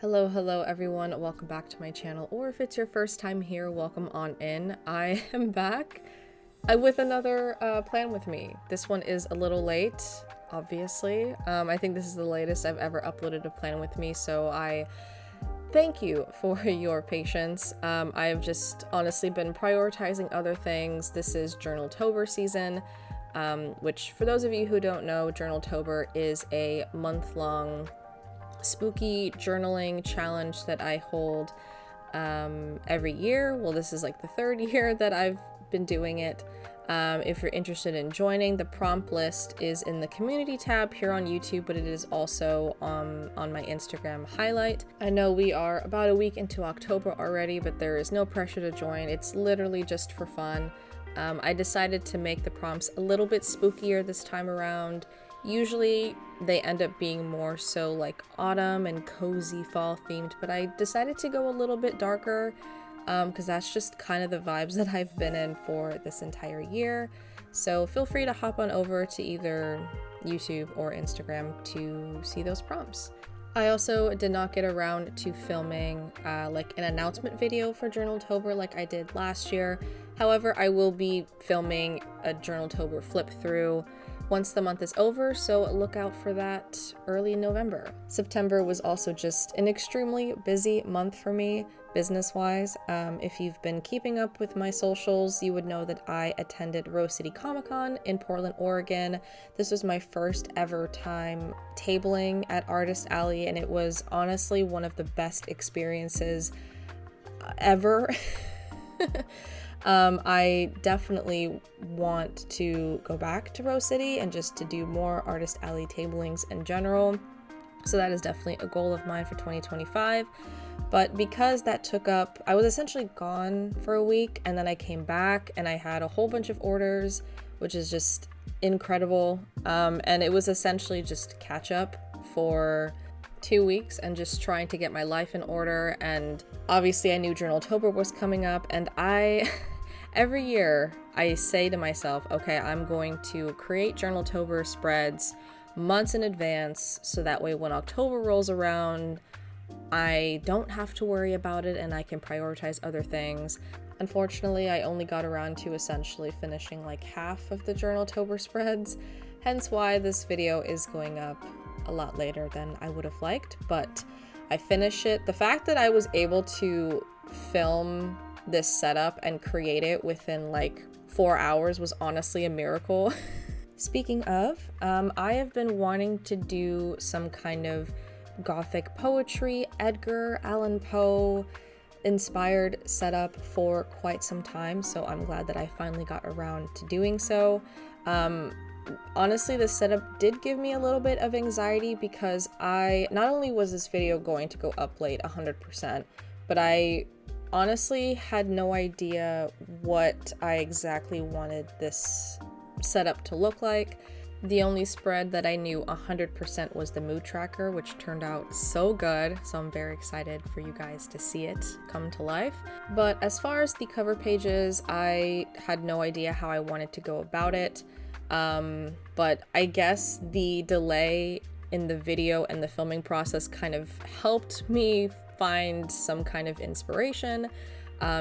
Hello everyone, welcome back to my channel, or if it's your first time here, welcome on in. I am back with another plan with me. This one is a little late, obviously. I think this is the latest I've ever uploaded a plan with me, so I thank you for your patience. I have just honestly been prioritizing other things. This is Journaltober season, which for those of you who don't know, Journaltober is a month-long spooky journaling challenge that I hold every year. Well, this is like the third year that I've been doing it. If you're interested in joining, the prompt list is in the community tab here on YouTube, but it is also on my Instagram highlight. I know we are about a week into October already, but there is no pressure to join. It's literally just for fun. I decided to make the prompts a little bit spookier this time around. Usually they end up being more so like autumn and cozy fall themed, but I decided to go a little bit darker because that's just kind of the vibes that I've been in for this entire year. So feel free to hop on over to either YouTube or Instagram to see those prompts. I also did not get around to filming like an announcement video for Journaltober like I did last year. However, I will be filming a Journaltober flip through once the month is over, so look out for that early November. September was also just an extremely busy month for me, business-wise. If you've been keeping up with my socials, you would know that I attended Rose City Comic Con in Portland, Oregon. This was my first ever time tabling at Artist Alley, and it was honestly one of the best experiences ever. I definitely want to go back to Rose City and just to do more Artist Alley tablings in general. So that is definitely a goal of mine for 2025. But because that took up, I was essentially gone for a week and then I came back and I had a whole bunch of orders, which is just incredible. And it was essentially just catch up for 2 weeks and just trying to get my life in order. And obviously I knew Journaltober was coming up, and every year I say to myself, okay, I'm going to create Journaltober spreads months in advance so that way when October rolls around, I don't have to worry about it and I can prioritize other things. Unfortunately, I only got around to essentially finishing like half of the Journaltober spreads, hence why this video is going up a lot later than I would have liked, but I finished it. The fact that I was able to film this setup and create it within like 4 hours was honestly a miracle. Speaking of, I have been wanting to do some kind of gothic poetry, Edgar Allan Poe inspired setup for quite some time, so I'm glad that I finally got around to doing so. Honestly, this setup did give me a little bit of anxiety because not only was this video going to go up late 100%, but I honestly had no idea what I exactly wanted this setup to look like. The only spread that I knew 100% was the mood tracker, which turned out so good, so I'm very excited for you guys to see it come to life. But as far as the cover pages, I had no idea how I wanted to go about it. But I guess the delay in the video and the filming process kind of helped me find some kind of inspiration.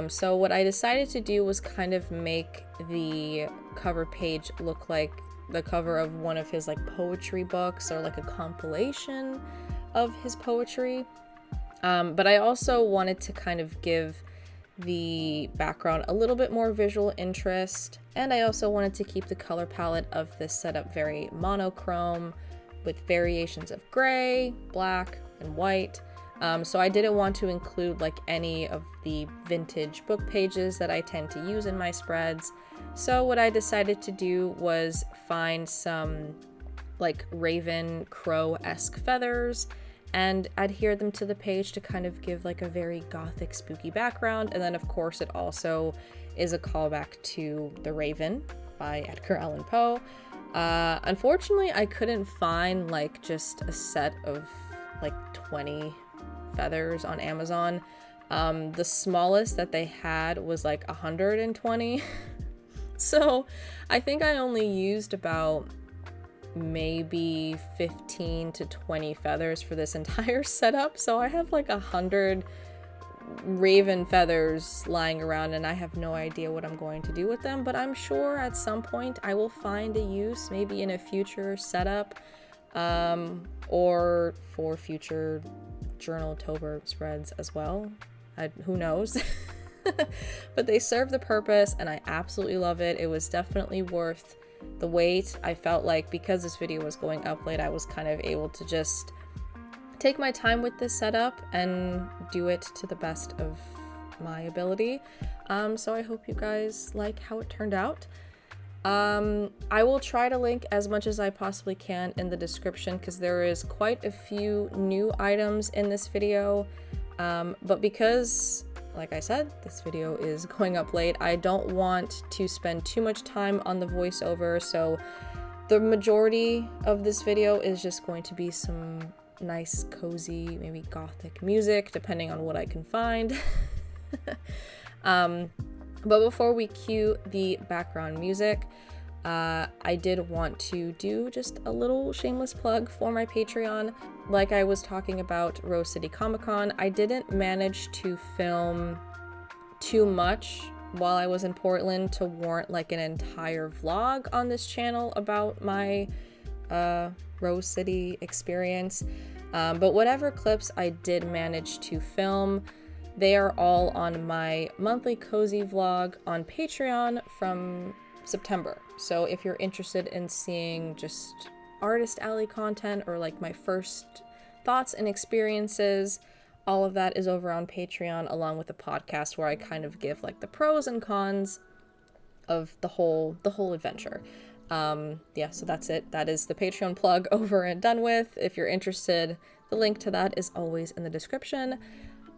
So what I decided to do was kind of make the cover page look like the cover of one of his like poetry books or like a compilation of his poetry. But I also wanted to kind of give the background a little bit more visual interest, and I also wanted to keep the color palette of this setup very monochrome with variations of gray, black, and white. So I didn't want to include like any of the vintage book pages that I tend to use in my spreads. So what I decided to do was find some like raven crow-esque feathers and adhere them to the page to kind of give like a very gothic spooky background. And then of course it also is a callback to The Raven by Edgar Allan Poe. Unfortunately, I couldn't find like just a set of like 20 feathers on Amazon. The smallest that they had was like 120. So I think I only used about maybe 15 to 20 feathers for this entire setup. So I have like 100 raven feathers lying around and I have no idea what I'm going to do with them, but I'm sure at some point I will find a use, maybe in a future setup, or for future journal-tober spreads as well. Who knows? But they serve the purpose and I absolutely love it. It was definitely worth the wait. I felt like because this video was going up late, I was kind of able to just take my time with this setup and do it to the best of my ability. So I hope you guys like how it turned out. I will try to link as much as I possibly can in the description because there is quite a few new items in this video. But because, like I said, this video is going up late, I don't want to spend too much time on the voiceover, so the majority of this video is just going to be some nice, cozy, maybe gothic music, depending on what I can find. But before we cue the background music, I did want to do just a little shameless plug for my Patreon. Like I was talking about Rose City Comic Con, I didn't manage to film too much while I was in Portland to warrant like an entire vlog on this channel about my Rose City experience. But whatever clips I did manage to film, they are all on my monthly cozy vlog on Patreon from September. So if you're interested in seeing just Artist Alley content or like my first thoughts and experiences, all of that is over on Patreon, along with the podcast where I kind of give like the pros and cons of the whole adventure. Yeah, so that's it. That is the Patreon plug over and done with. If you're interested, the link to that is always in the description.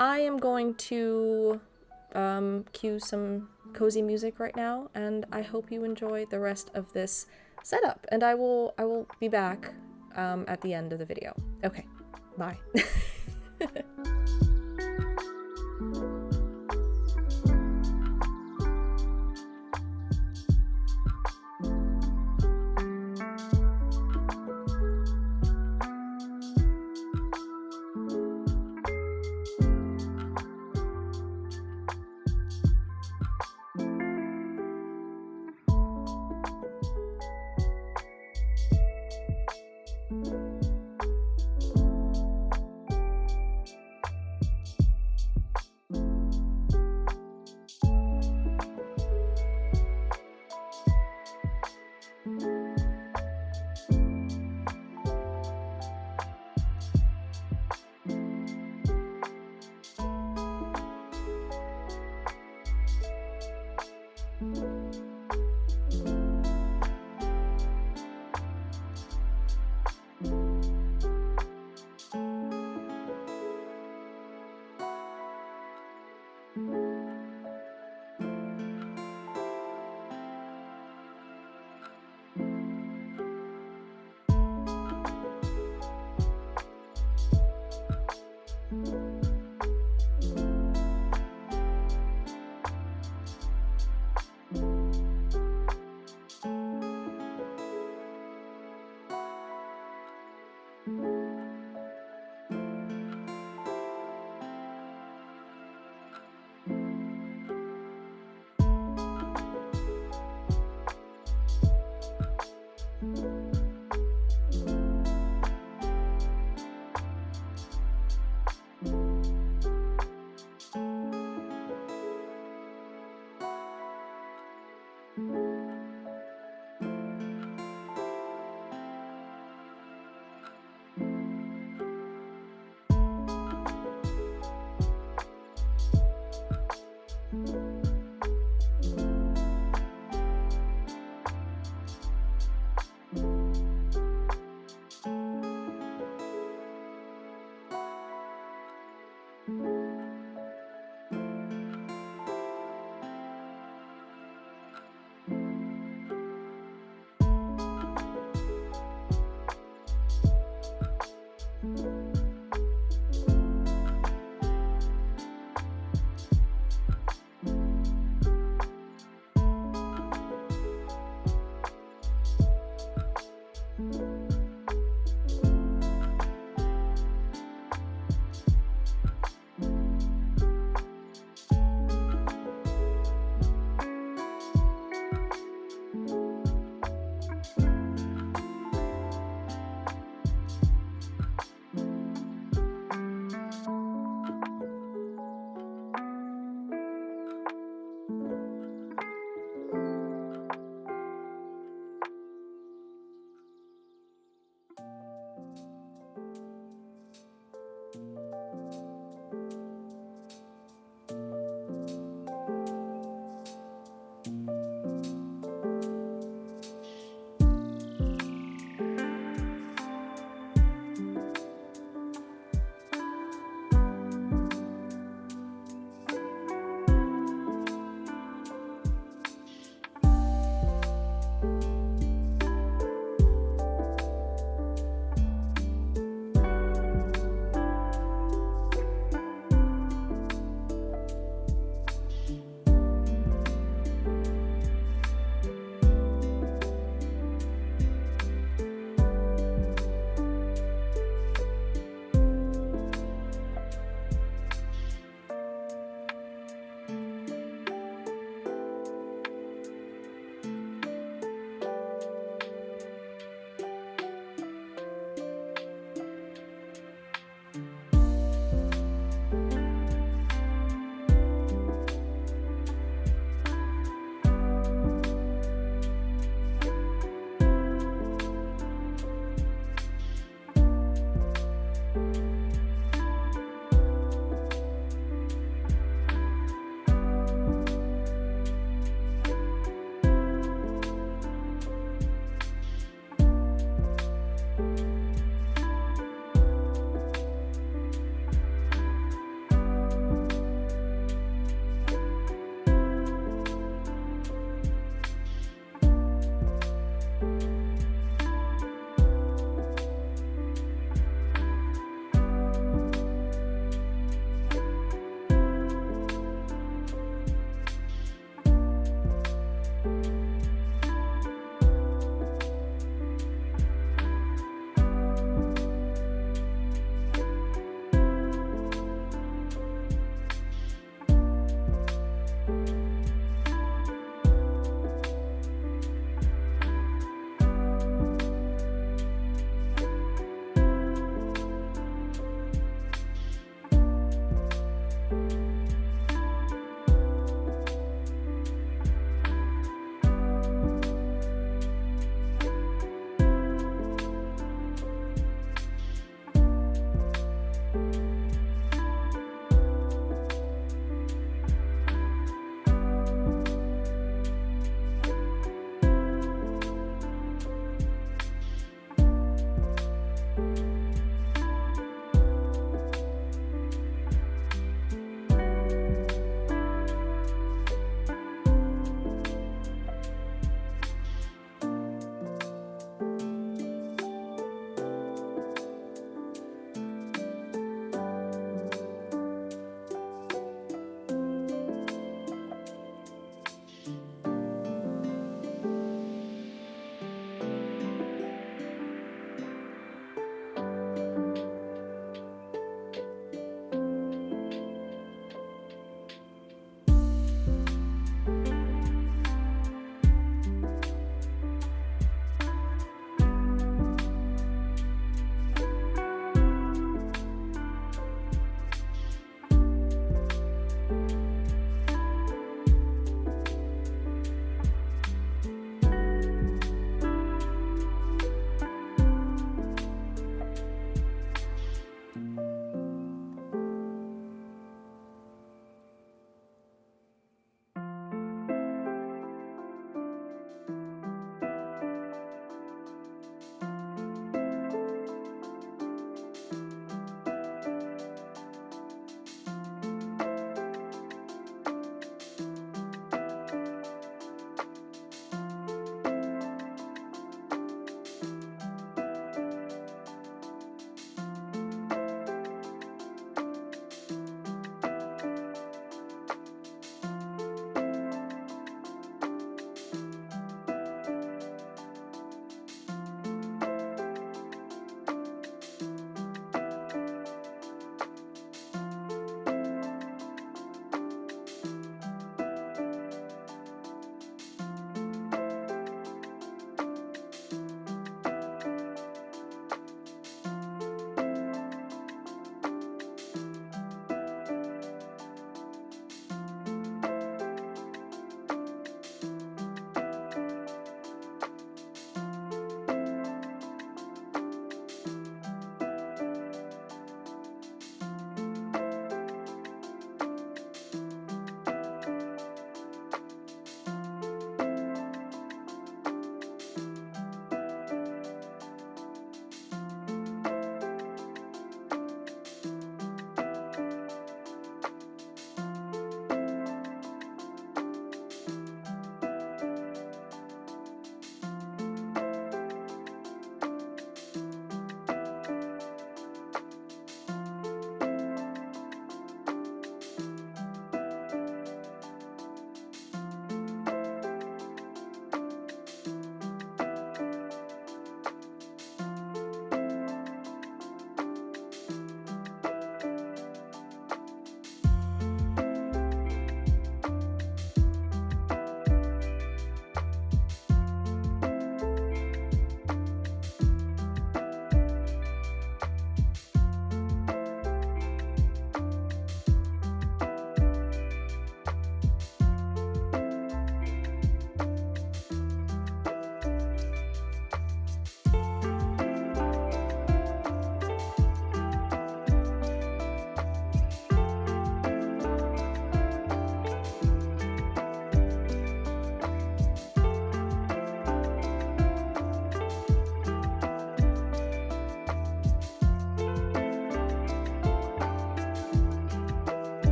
I am going to cue some cozy music right now, and I hope you enjoy the rest of this setup. And I will be back at the end of the video. Okay, bye.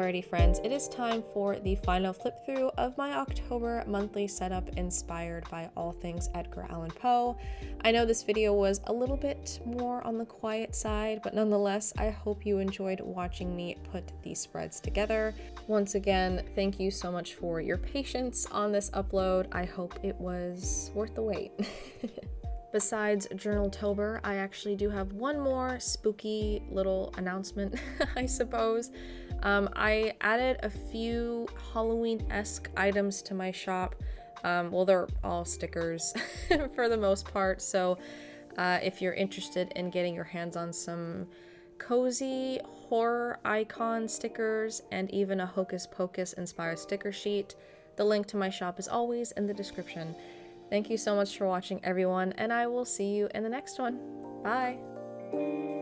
Alrighty friends, it is time for the final flip through of my October monthly setup inspired by all things Edgar Allan Poe. I know this video was a little bit more on the quiet side, but nonetheless, I hope you enjoyed watching me put these spreads together. Once again, thank you so much for your patience on this upload. I hope it was worth the wait. Besides Journaltober, I actually do have one more spooky little announcement, I suppose. I added a few Halloween-esque items to my shop. Well, they're all stickers for the most part, so if you're interested in getting your hands on some cozy horror icon stickers and even a Hocus Pocus inspired sticker sheet, the link to my shop is always in the description. Thank you so much for watching, everyone, and I will see you in the next one. Bye!